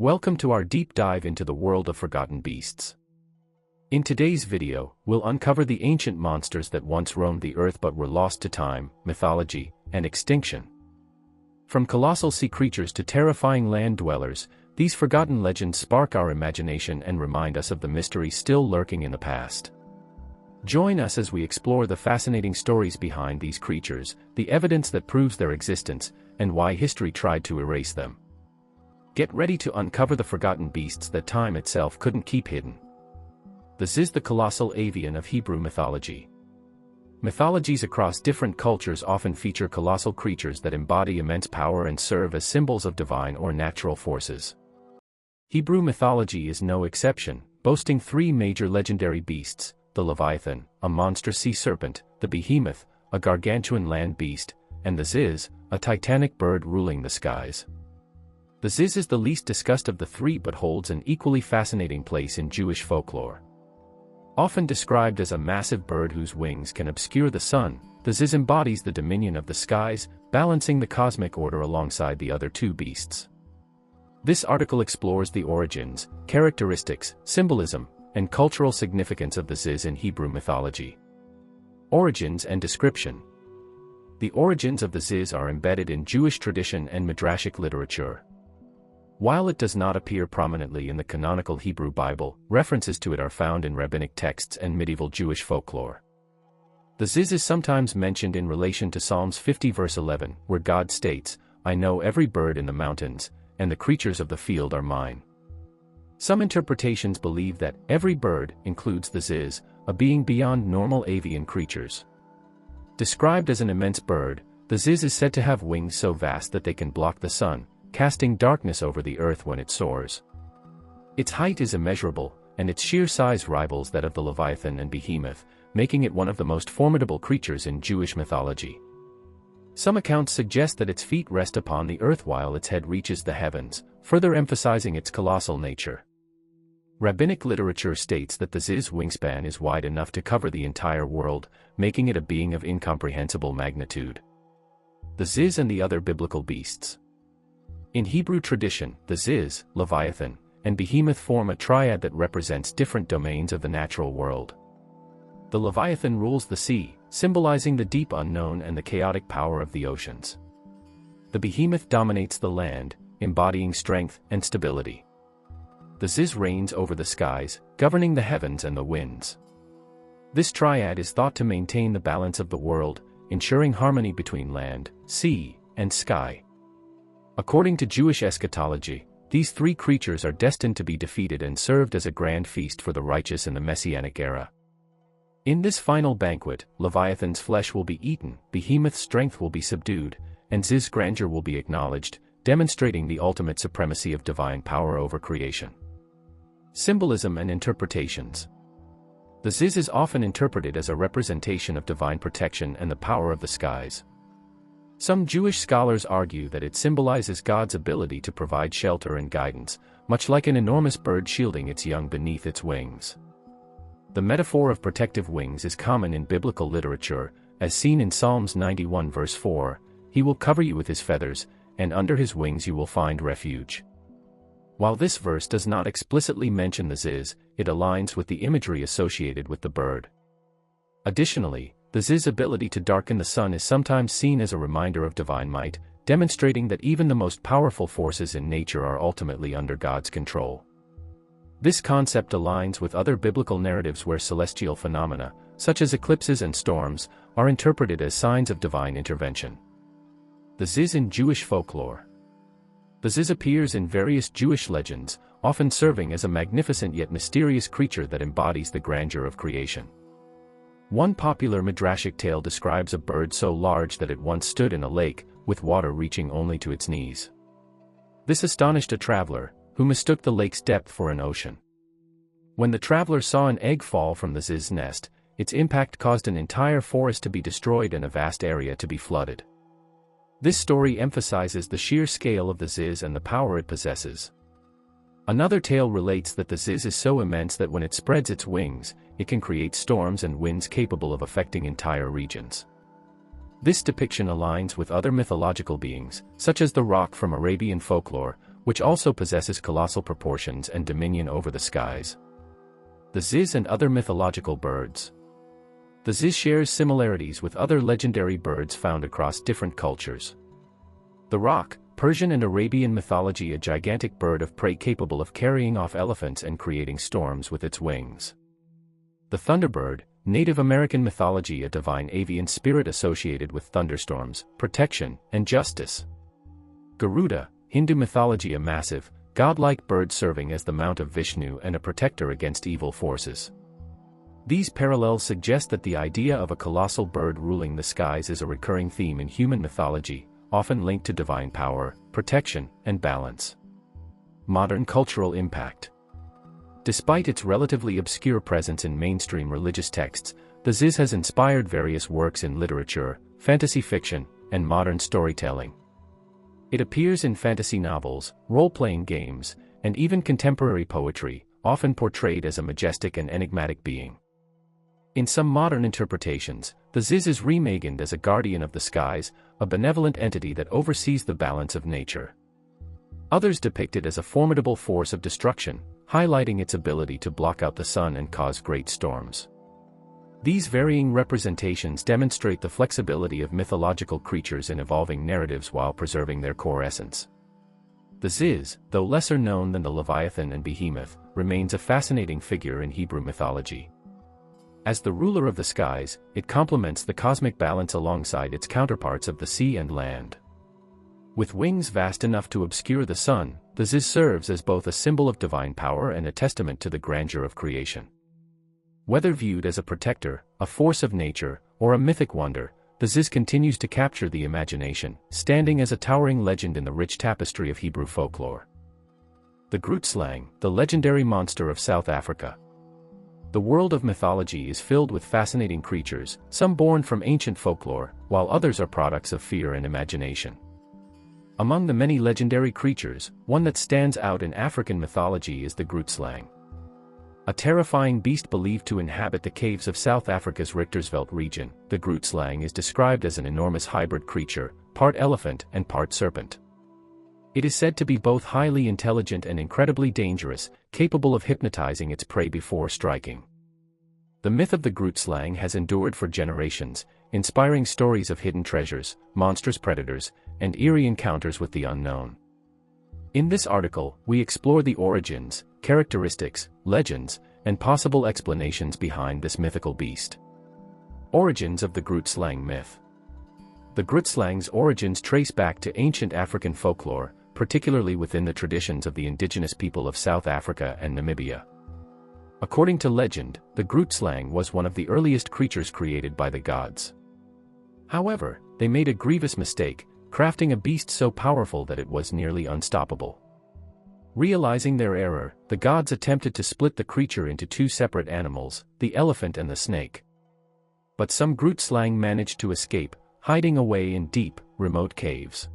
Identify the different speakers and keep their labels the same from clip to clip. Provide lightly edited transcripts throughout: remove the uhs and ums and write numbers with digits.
Speaker 1: Welcome to our deep dive into the world of forgotten beasts. In today's video, we'll uncover the ancient monsters that once roamed the earth but were lost to time, mythology, and extinction. From colossal sea creatures to terrifying land dwellers, these forgotten legends spark our imagination and remind us of the mystery still lurking in the past. Join us as we explore the fascinating stories behind these creatures, the evidence that proves their existence, and why history tried to erase them. Get ready to uncover the forgotten beasts that time itself couldn't keep hidden. This is the colossal avian of Hebrew mythology. Mythologies across different cultures often feature colossal creatures that embody immense power and serve as symbols of divine or natural forces. Hebrew mythology is no exception, boasting three major legendary beasts: the Leviathan, a monster sea serpent; the Behemoth, a gargantuan land beast; and the Ziz, a titanic bird ruling the skies. The Ziz is the least discussed of the three but holds an equally fascinating place in Jewish folklore. Often described as a massive bird whose wings can obscure the sun, the Ziz embodies the dominion of the skies, balancing the cosmic order alongside the other two beasts. This article explores the origins, characteristics, symbolism, and cultural significance of the Ziz in Hebrew mythology. Origins and description. The origins of the Ziz are embedded in Jewish tradition and midrashic literature. While it does not appear prominently in the canonical Hebrew Bible, references to it are found in rabbinic texts and medieval Jewish folklore. The Ziz is sometimes mentioned in relation to Psalms 50 verse 11, where God states, "I know every bird in the mountains, and the creatures of the field are mine." Some interpretations believe that every bird includes the Ziz, a being beyond normal avian creatures. Described as an immense bird, the Ziz is said to have wings so vast that they can block the sun, casting darkness over the earth when it soars. Its height is immeasurable, and its sheer size rivals that of the Leviathan and Behemoth, making it one of the most formidable creatures in Jewish mythology. Some accounts suggest that its feet rest upon the earth while its head reaches the heavens, further emphasizing its colossal nature. Rabbinic literature states that the Ziz wingspan is wide enough to cover the entire world, making it a being of incomprehensible magnitude. The Ziz and the other biblical beasts. In Hebrew tradition, the Ziz, Leviathan, and Behemoth form a triad that represents different domains of the natural world. The Leviathan rules the sea, symbolizing the deep unknown and the chaotic power of the oceans. The Behemoth dominates the land, embodying strength and stability. The Ziz reigns over the skies, governing the heavens and the winds. This triad is thought to maintain the balance of the world, ensuring harmony between land, sea, and sky. According to Jewish eschatology, these three creatures are destined to be defeated and served as a grand feast for the righteous in the Messianic era. In this final banquet, Leviathan's flesh will be eaten, Behemoth's strength will be subdued, and Ziz's grandeur will be acknowledged, demonstrating the ultimate supremacy of divine power over creation. Symbolism and interpretations. The Ziz is often interpreted as a representation of divine protection and the power of the skies. Some Jewish scholars argue that it symbolizes God's ability to provide shelter and guidance, much like an enormous bird shielding its young beneath its wings. The metaphor of protective wings is common in biblical literature, as seen in Psalms 91 verse 4, "He will cover you with his feathers, and under his wings you will find refuge." While this verse does not explicitly mention the Ziz, it aligns with the imagery associated with the bird. Additionally, the Ziz's ability to darken the sun is sometimes seen as a reminder of divine might, demonstrating that even the most powerful forces in nature are ultimately under God's control. This concept aligns with other biblical narratives where celestial phenomena, such as eclipses and storms, are interpreted as signs of divine intervention. The Ziz in Jewish folklore. The Ziz appears in various Jewish legends, often serving as a magnificent yet mysterious creature that embodies the grandeur of creation. One popular midrashic tale describes a bird so large that it once stood in a lake, with water reaching only to its knees. This astonished a traveler, who mistook the lake's depth for an ocean. When the traveler saw an egg fall from the Ziz's nest, its impact caused an entire forest to be destroyed and a vast area to be flooded. This story emphasizes the sheer scale of the Ziz and the power it possesses. Another tale relates that the Ziz is so immense that when it spreads its wings, it can create storms and winds capable of affecting entire regions. This depiction aligns with other mythological beings, such as the Roc from Arabian folklore, which also possesses colossal proportions and dominion over the skies. The Ziz and other mythological birds. The Ziz shares similarities with other legendary birds found across different cultures. The Roc, Persian and Arabian mythology, a gigantic bird of prey capable of carrying off elephants and creating storms with its wings. The Thunderbird, Native American mythology, a divine avian spirit associated with thunderstorms, protection, and justice. Garuda, Hindu mythology, a massive, godlike bird serving as the mount of Vishnu and a protector against evil forces. These parallels suggest that the idea of a colossal bird ruling the skies is a recurring theme in human mythology, often linked to divine power, protection, and balance. Modern cultural impact. Despite its relatively obscure presence in mainstream religious texts, the Ziz has inspired various works in literature, fantasy fiction, and modern storytelling. It appears in fantasy novels, role-playing games, and even contemporary poetry, often portrayed as a majestic and enigmatic being. In some modern interpretations, the Ziz is reimagined as a guardian of the skies, a benevolent entity that oversees the balance of nature. Others depict it as a formidable force of destruction, highlighting its ability to block out the sun and cause great storms. These varying representations demonstrate the flexibility of mythological creatures in evolving narratives while preserving their core essence. The Ziz, though lesser known than the Leviathan and Behemoth, remains a fascinating figure in Hebrew mythology. As the ruler of the skies, it complements the cosmic balance alongside its counterparts of the sea and land. With wings vast enough to obscure the sun, the Ziz serves as both a symbol of divine power and a testament to the grandeur of creation. Whether viewed as a protector, a force of nature, or a mythic wonder, the Ziz continues to capture the imagination, standing as a towering legend in the rich tapestry of Hebrew folklore. The Grootslang, the legendary monster of South Africa. The world of mythology is filled with fascinating creatures, some born from ancient folklore, while others are products of fear and imagination. Among the many legendary creatures, one that stands out in African mythology is the Grootslang. A terrifying beast believed to inhabit the caves of South Africa's Richtersveld region, the Grootslang is described as an enormous hybrid creature, part elephant and part serpent. It is said to be both highly intelligent and incredibly dangerous, capable of hypnotizing its prey before striking. The myth of the Grootslang has endured for generations, inspiring stories of hidden treasures, monstrous predators, and eerie encounters with the unknown. In this article, we explore the origins, characteristics, legends, and possible explanations behind this mythical beast. Origins of the Grootslang myth. The Grootslang's origins trace back to ancient African folklore, particularly within the traditions of the indigenous people of South Africa and Namibia. According to legend, the Grootslang was one of the earliest creatures created by the gods. However, they made a grievous mistake, crafting a beast so powerful that it was nearly unstoppable. Realizing their error, the gods attempted to split the creature into two separate animals, the elephant and the snake. But some Grootslang managed to escape, hiding away in deep, remote caves.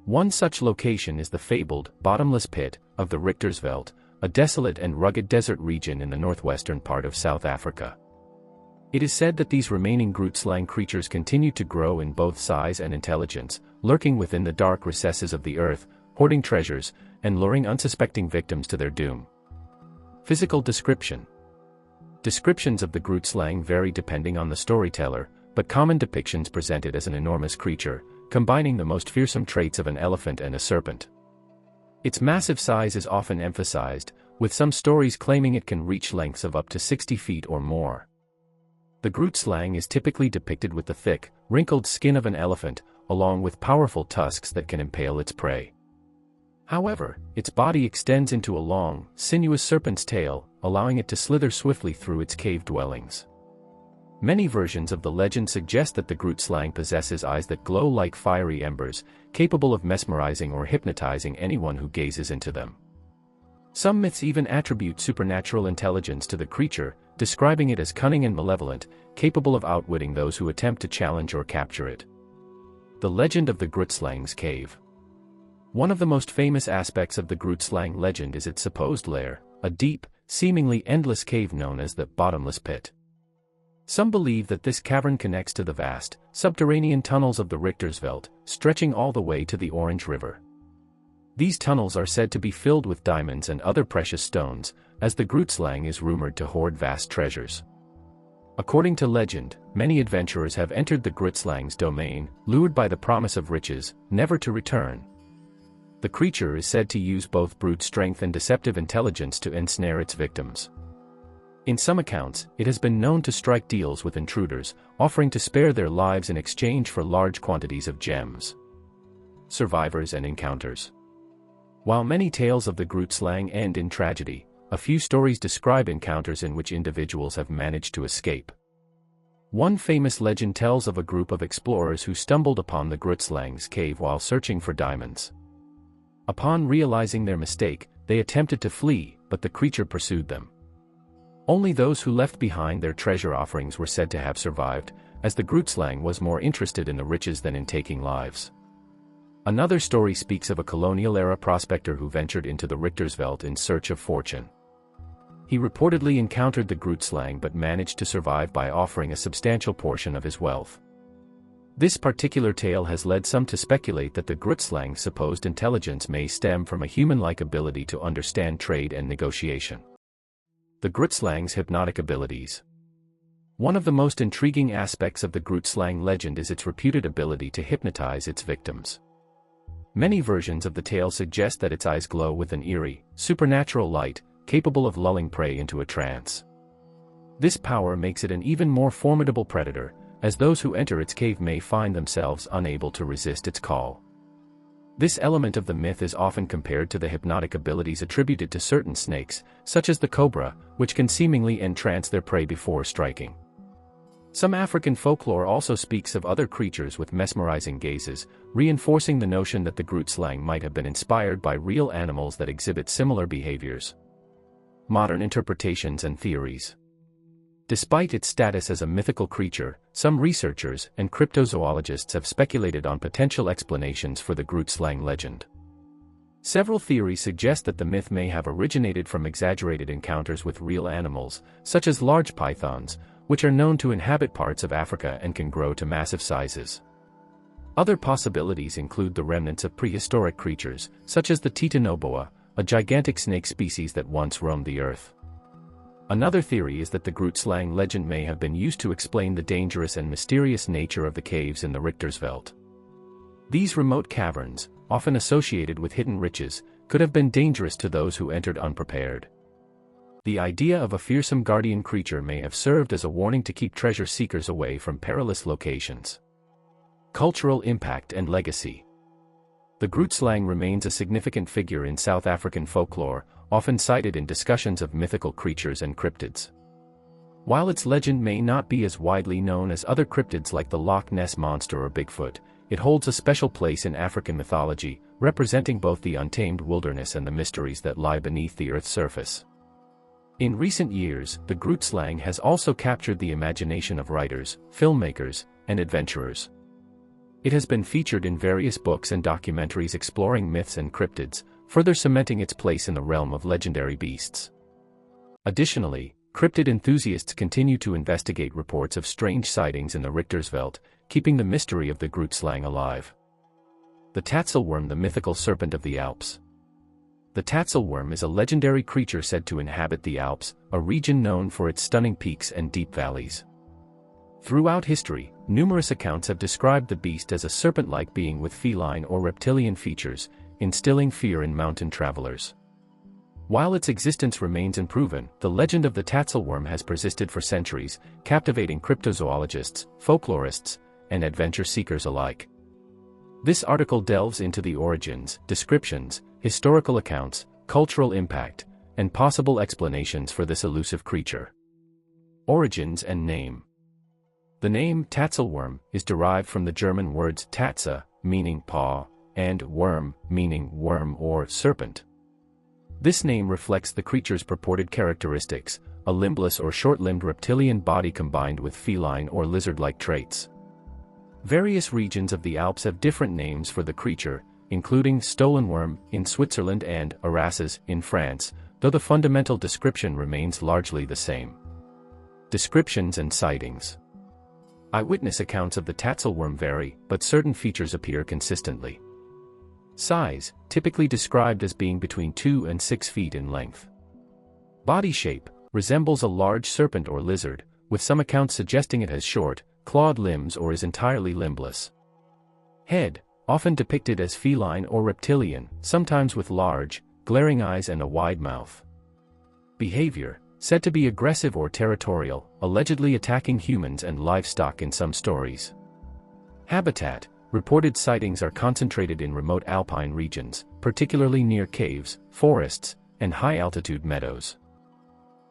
Speaker 1: One such location is the fabled, bottomless pit, of the Richtersveld, a desolate and rugged desert region in the northwestern part of South Africa. It is said that these remaining Grootslang creatures continue to grow in both size and intelligence, lurking within the dark recesses of the earth, hoarding treasures, and luring unsuspecting victims to their doom. Physical description. Descriptions of the Grootslang vary depending on the storyteller, but common depictions present it as an enormous creature, combining the most fearsome traits of an elephant and a serpent. Its massive size is often emphasized, with some stories claiming it can reach lengths of up to 60 feet or more. The Grootslang is typically depicted with the thick, wrinkled skin of an elephant, along with powerful tusks that can impale its prey. However, its body extends into a long, sinuous serpent's tail, allowing it to slither swiftly through its cave dwellings. Many versions of the legend suggest that the Grootslang possesses eyes that glow like fiery embers, capable of mesmerizing or hypnotizing anyone who gazes into them. Some myths even attribute supernatural intelligence to the creature, describing it as cunning and malevolent, capable of outwitting those who attempt to challenge or capture it. The legend of the Grootslang's cave. One of the most famous aspects of the Grootslang legend is its supposed lair, a deep, seemingly endless cave known as the bottomless pit. Some believe that this cavern connects to the vast, subterranean tunnels of the Richtersveld, stretching all the way to the Orange River. These tunnels are said to be filled with diamonds and other precious stones, as the Grootslang is rumored to hoard vast treasures. According to legend, many adventurers have entered the Grootslang's domain, lured by the promise of riches, never to return. The creature is said to use both brute strength and deceptive intelligence to ensnare its victims. In some accounts, it has been known to strike deals with intruders, offering to spare their lives in exchange for large quantities of gems. Survivors and encounters. While many tales of the Grootslang end in tragedy, a few stories describe encounters in which individuals have managed to escape. One famous legend tells of a group of explorers who stumbled upon the Grootslang's cave while searching for diamonds. Upon realizing their mistake, they attempted to flee, but the creature pursued them. Only those who left behind their treasure offerings were said to have survived, as the Grootslang was more interested in the riches than in taking lives. Another story speaks of a colonial-era prospector who ventured into the Richtersveld in search of fortune. He reportedly encountered the Grootslang but managed to survive by offering a substantial portion of his wealth. This particular tale has led some to speculate that the Grootslang's supposed intelligence may stem from a human-like ability to understand trade and negotiation. The Grootslang's hypnotic abilities. One of the most intriguing aspects of the Grootslang legend is its reputed ability to hypnotize its victims. Many versions of the tale suggest that its eyes glow with an eerie, supernatural light, capable of lulling prey into a trance. This power makes it an even more formidable predator, as those who enter its cave may find themselves unable to resist its call. This element of the myth is often compared to the hypnotic abilities attributed to certain snakes, such as the cobra, which can seemingly entrance their prey before striking. Some African folklore also speaks of other creatures with mesmerizing gazes, reinforcing the notion that the Grootslang might have been inspired by real animals that exhibit similar behaviors. Modern interpretations and theories. Despite its status as a mythical creature, some researchers and cryptozoologists have speculated on potential explanations for the Grootslang legend. Several theories suggest that the myth may have originated from exaggerated encounters with real animals, such as large pythons, which are known to inhabit parts of Africa and can grow to massive sizes. Other possibilities include the remnants of prehistoric creatures, such as the Titanoboa, a gigantic snake species that once roamed the earth. Another theory is that the Grootslang legend may have been used to explain the dangerous and mysterious nature of the caves in the Richtersveld. These remote caverns, often associated with hidden riches, could have been dangerous to those who entered unprepared. The idea of a fearsome guardian creature may have served as a warning to keep treasure seekers away from perilous locations. Cultural impact and legacy. The Grootslang remains a significant figure in South African folklore, often cited in discussions of mythical creatures and cryptids. While its legend may not be as widely known as other cryptids like the Loch Ness Monster or Bigfoot, it holds a special place in African mythology, representing both the untamed wilderness and the mysteries that lie beneath the Earth's surface. In recent years, the Grootslang has also captured the imagination of writers, filmmakers, and adventurers. It has been featured in various books and documentaries exploring myths and cryptids, further cementing its place in the realm of legendary beasts. Additionally, cryptid enthusiasts continue to investigate reports of strange sightings in the Richtersveld, keeping the mystery of the Grootslang alive. The Tatzelworm, the mythical serpent of the Alps. The Tatzelworm is a legendary creature said to inhabit the Alps, a region known for its stunning peaks and deep valleys. Throughout history, numerous accounts have described the beast as a serpent-like being with feline or reptilian features, instilling fear in mountain travelers. While its existence remains unproven, the legend of the Tatzelworm has persisted for centuries, captivating cryptozoologists, folklorists, and adventure seekers alike. This article delves into the origins, descriptions, historical accounts, cultural impact, and possible explanations for this elusive creature. Origins and name. The name Tatzelworm is derived from the German words Tatze, meaning paw, and worm, meaning worm or serpent. This name reflects the creature's purported characteristics, a limbless or short-limbed reptilian body combined with feline or lizard-like traits. Various regions of the Alps have different names for the creature, including Stollenworm in Switzerland and Araces in France, though the fundamental description remains largely the same. Descriptions and sightings. Eyewitness accounts of the Tatzelworm vary, but certain features appear consistently. Size, typically described as being between 2 and 6 feet in length. Body shape, resembles a large serpent or lizard, with some accounts suggesting it has short, clawed limbs or is entirely limbless. Head, often depicted as feline or reptilian, sometimes with large, glaring eyes and a wide mouth. Behavior, said to be aggressive or territorial, allegedly attacking humans and livestock in some stories. Habitat, reported sightings are concentrated in remote alpine regions, particularly near caves, forests, and high-altitude meadows.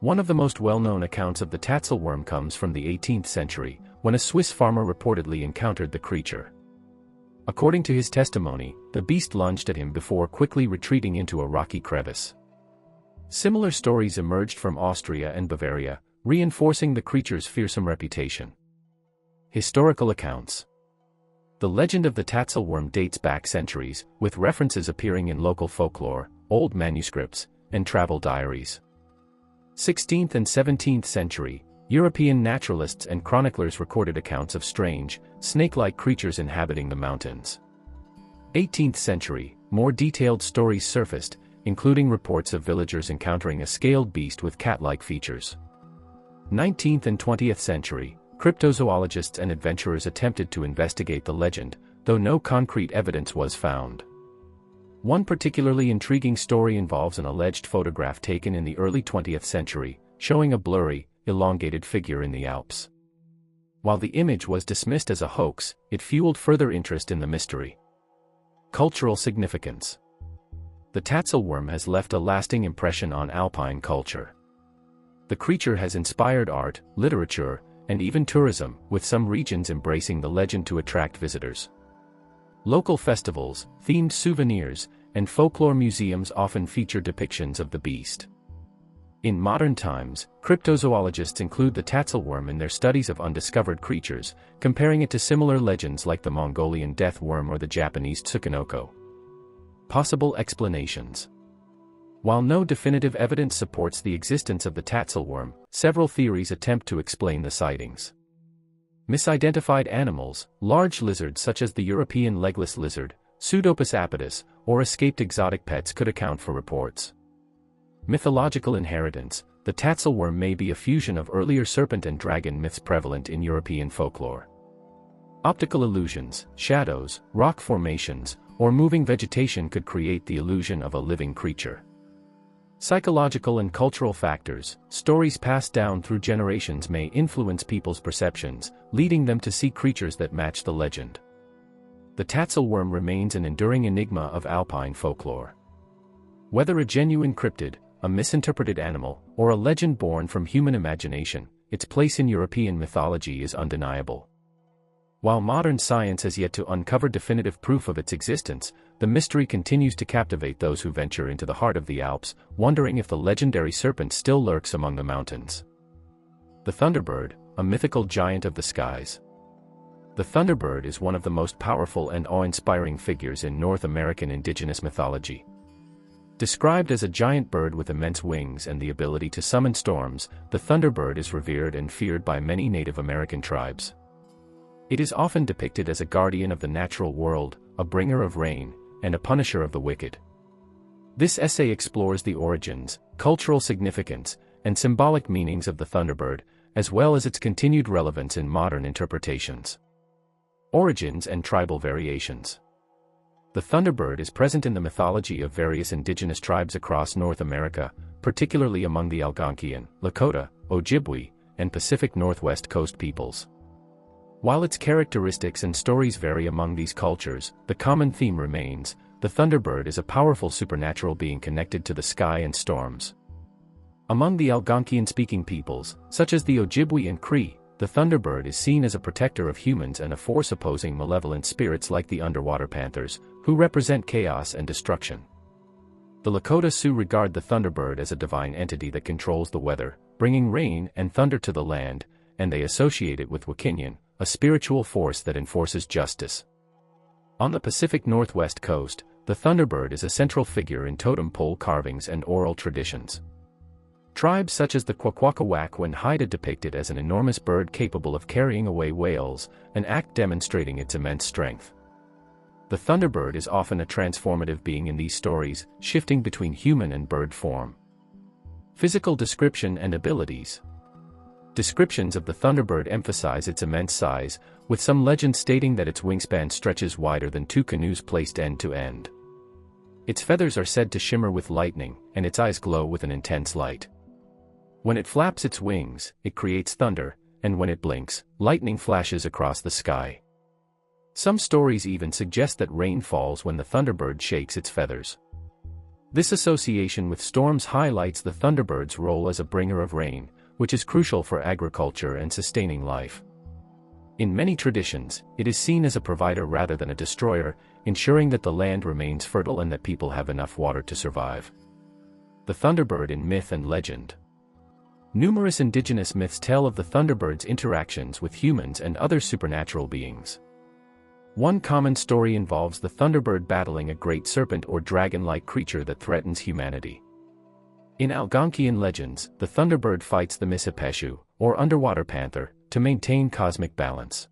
Speaker 1: One of the most well-known accounts of the Tatzelwurm comes from the 18th century, when a Swiss farmer reportedly encountered the creature. According to his testimony, the beast lunged at him before quickly retreating into a rocky crevice. Similar stories emerged from Austria and Bavaria, reinforcing the creature's fearsome reputation. Historical accounts. The legend of the Tatzelwurm dates back centuries, with references appearing in local folklore, old manuscripts, and travel diaries. 16th and 17th century, European naturalists and chroniclers recorded accounts of strange, snake-like creatures inhabiting the mountains. 18th century, more detailed stories surfaced, including reports of villagers encountering a scaled beast with cat-like features. 19th and 20th century, cryptozoologists and adventurers attempted to investigate the legend, though no concrete evidence was found. One particularly intriguing story involves an alleged photograph taken in the early 20th century, showing a blurry, elongated figure in the Alps. While the image was dismissed as a hoax, it fueled further interest in the mystery. Cultural significance. The Tatzelwurm has left a lasting impression on alpine culture. The creature has inspired art, literature, and even tourism, with some regions embracing the legend to attract visitors. Local festivals, themed souvenirs, and folklore museums often feature depictions of the beast. In modern times, cryptozoologists include the Tatzelwurm in their studies of undiscovered creatures, comparing it to similar legends like the Mongolian death worm or the Japanese tsukinoko. Possible explanations. While no definitive evidence supports the existence of the Tatzelwurm, several theories attempt to explain the sightings. Misidentified animals, large lizards such as the European legless lizard, Pseudopus apodus, or escaped exotic pets could account for reports. Mythological inheritance, the Tatzelwurm may be a fusion of earlier serpent and dragon myths prevalent in European folklore. Optical illusions, shadows, rock formations, or moving vegetation could create the illusion of a living creature. Psychological and cultural factors, stories passed down through generations may influence people's perceptions, leading them to see creatures that match the legend. The Tatzelwurm remains an enduring enigma of alpine folklore. Whether a genuine cryptid, a misinterpreted animal, or a legend born from human imagination, its place in European mythology is undeniable. While modern science has yet to uncover definitive proof of its existence, the mystery continues to captivate those who venture into the heart of the Alps, wondering if the legendary serpent still lurks among the mountains. The Thunderbird, a mythical giant of the skies. The Thunderbird is one of the most powerful and awe-inspiring figures in North American indigenous mythology. Described as a giant bird with immense wings and the ability to summon storms, the Thunderbird is revered and feared by many Native American tribes. It is often depicted as a guardian of the natural world, a bringer of rain, and a punisher of the wicked. This essay explores the origins, cultural significance, and symbolic meanings of the Thunderbird, as well as its continued relevance in modern interpretations. Origins and tribal variations. The Thunderbird is present in the mythology of various indigenous tribes across North America, particularly among the Algonquian, Lakota, Ojibwe, and Pacific Northwest Coast peoples. While its characteristics and stories vary among these cultures, the common theme remains: the Thunderbird is a powerful supernatural being connected to the sky and storms. Among the Algonquian-speaking peoples, such as the Ojibwe and Cree, the Thunderbird is seen as a protector of humans and a force opposing malevolent spirits like the underwater panthers, who represent chaos and destruction. The Lakota Sioux regard the Thunderbird as a divine entity that controls the weather, bringing rain and thunder to the land, and they associate it with Wakinyan, a spiritual force that enforces justice. On the Pacific Northwest coast, the Thunderbird is a central figure in totem pole carvings and oral traditions. Tribes such as the Kwakwaka'wakw and Haida depict it as an enormous bird capable of carrying away whales, an act demonstrating its immense strength. The Thunderbird is often a transformative being in these stories, shifting between human and bird form. Physical description and abilities. Descriptions of the Thunderbird emphasize its immense size, with some legends stating that its wingspan stretches wider than 2 canoes placed end to end. Its feathers are said to shimmer with lightning, and its eyes glow with an intense light. When it flaps its wings, it creates thunder, and when it blinks, lightning flashes across the sky. Some stories even suggest that rain falls when the Thunderbird shakes its feathers. This association with storms highlights the Thunderbird's role as a bringer of rain, which is crucial for agriculture and sustaining life. In many traditions, it is seen as a provider rather than a destroyer, ensuring that the land remains fertile and that people have enough water to survive. The Thunderbird in myth and legend. Numerous indigenous myths tell of the Thunderbird's interactions with humans and other supernatural beings. One common story involves the Thunderbird battling a great serpent or dragon-like creature that threatens humanity. In Algonquian legends, the Thunderbird fights the Misipeshu, or underwater panther, to maintain cosmic balance.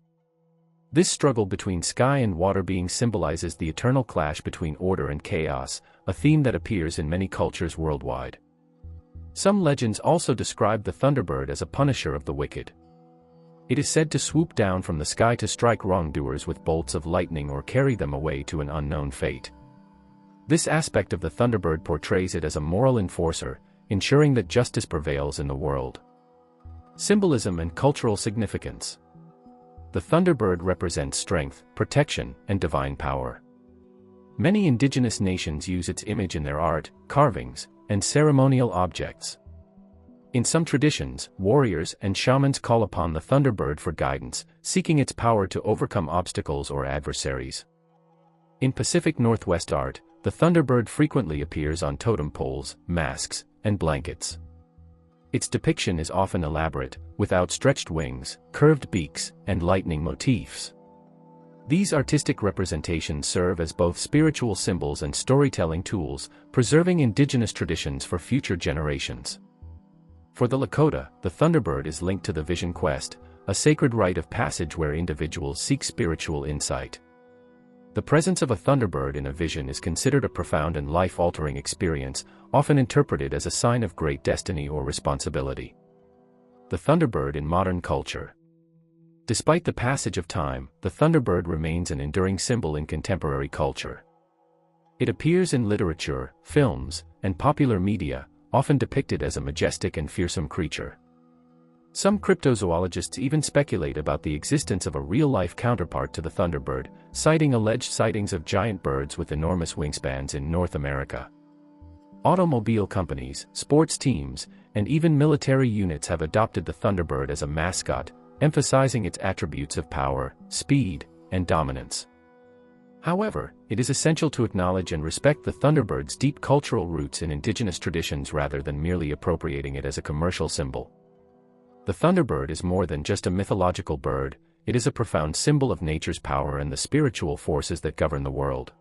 Speaker 1: This struggle between sky and water beings symbolizes the eternal clash between order and chaos, a theme that appears in many cultures worldwide. Some legends also describe the Thunderbird as a punisher of the wicked. It is said to swoop down from the sky to strike wrongdoers with bolts of lightning or carry them away to an unknown fate. This aspect of the Thunderbird portrays it as a moral enforcer, ensuring that justice prevails in the world. Symbolism and cultural significance. The Thunderbird represents strength, protection, and divine power. Many indigenous nations use its image in their art, carvings, and ceremonial objects. In some traditions, warriors and shamans call upon the Thunderbird for guidance, seeking its power to overcome obstacles or adversaries. In Pacific Northwest art, the Thunderbird frequently appears on totem poles, masks, and blankets. Its depiction is often elaborate, with outstretched wings, curved beaks, and lightning motifs. These artistic representations serve as both spiritual symbols and storytelling tools, preserving indigenous traditions for future generations. For the Lakota, the Thunderbird is linked to the Vision Quest, a sacred rite of passage where individuals seek spiritual insight. The presence of a Thunderbird in a vision is considered a profound and life-altering experience, often interpreted as a sign of great destiny or responsibility. The Thunderbird in modern culture. Despite the passage of time, the Thunderbird remains an enduring symbol in contemporary culture. It appears in literature, films, and popular media, often depicted as a majestic and fearsome creature. Some cryptozoologists even speculate about the existence of a real-life counterpart to the Thunderbird, citing alleged sightings of giant birds with enormous wingspans in North America. Automobile companies, sports teams, and even military units have adopted the Thunderbird as a mascot, emphasizing its attributes of power, speed, and dominance. However, it is essential to acknowledge and respect the Thunderbird's deep cultural roots in indigenous traditions rather than merely appropriating it as a commercial symbol. The Thunderbird is more than just a mythological bird, it is a profound symbol of nature's power and the spiritual forces that govern the world.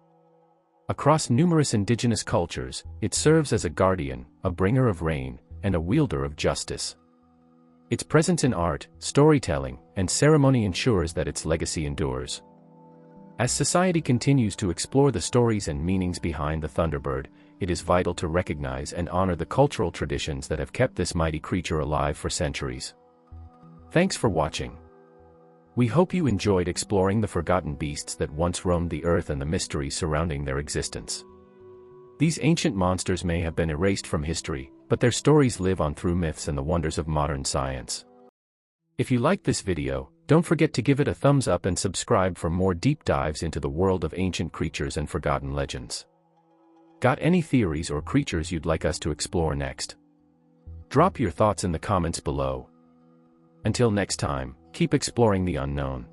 Speaker 1: Across numerous indigenous cultures, it serves as a guardian, a bringer of rain, and a wielder of justice. Its presence in art, storytelling, and ceremony ensures that its legacy endures. As society continues to explore the stories and meanings behind the Thunderbird, it is vital to recognize and honor the cultural traditions that have kept this mighty creature alive for centuries. Thanks for watching. We hope you enjoyed exploring the forgotten beasts that once roamed the earth and the mysteries surrounding their existence. These ancient monsters may have been erased from history, but their stories live on through myths and the wonders of modern science. If you liked this video, don't forget to give it a thumbs up and subscribe for more deep dives into the world of ancient creatures and forgotten legends. Got any theories or creatures you'd like us to explore next? Drop your thoughts in the comments below. Until next time, keep exploring the unknown.